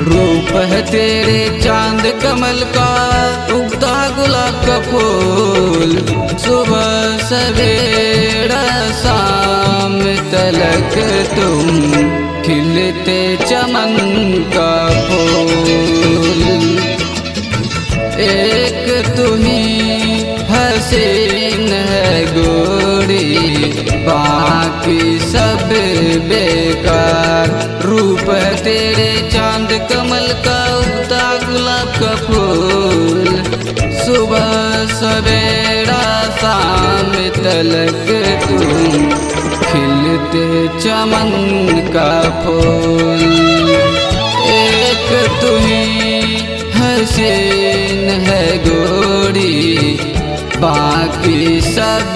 रूप है तेरे चांद कमल का, उगता गुलाब का फूल। सुबह सवेरा शाम तलक तुम खिलते चमन का फूल। एक तू ही हसीन है गोरी, बाकी सब बेकार। रूप है तेरे चांद कमल का, उगता गुलाब का फूल। सुबह सवेरा शाम तलक तुम खिलते चमन का फूल। एक तू ही हसीन है गोरी, बाकी सब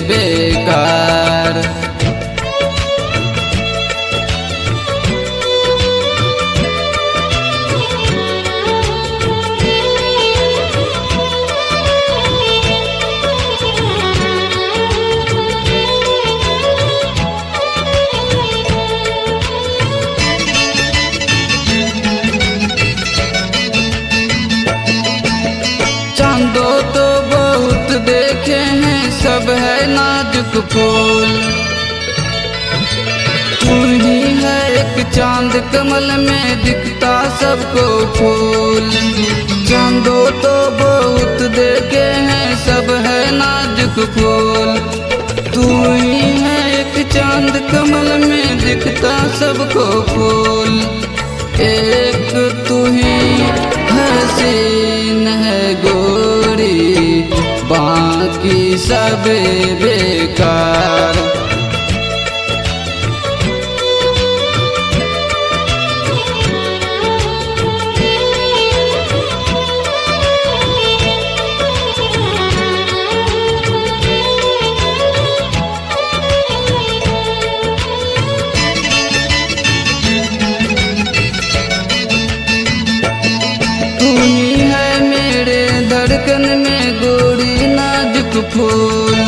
बेकार। चांदो तो बहुत देखे हैं, सब है नाजुक फूल। तू ही है एक चांद कमल में दिखता सबको फूल। चांदो तो बहुत देखे हैं, सब है नाजुक फूल। तू ही है एक चांद कमल में दिखता सबको फूल। एक तू ही हसीन है गोरी, बाकी सब बेकार। धड़कन में गोरी नाजुक फूल।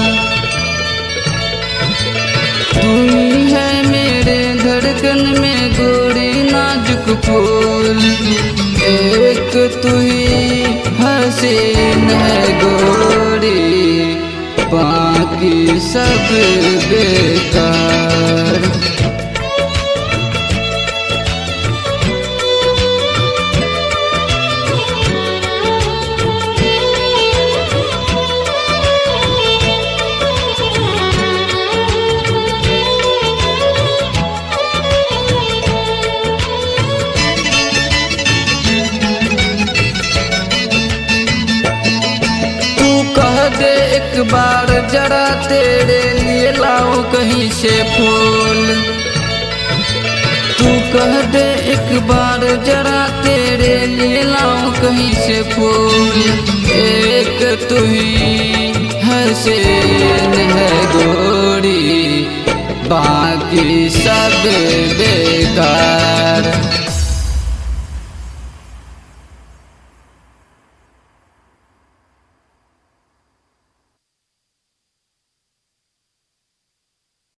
तू ही है मेरे धड़कन में गोरी नाजुक फूल। एक तू ही हसीन है गोरी, बाकी सब बेकार। दे एक बार जरा तेरे लिए लाओ कहीं से फूल। तू कह दे एक बार जरा तेरे लिए लाओ कहीं से फूल। एक तू ही हसीन है गोरी, बाकी सब बेकार।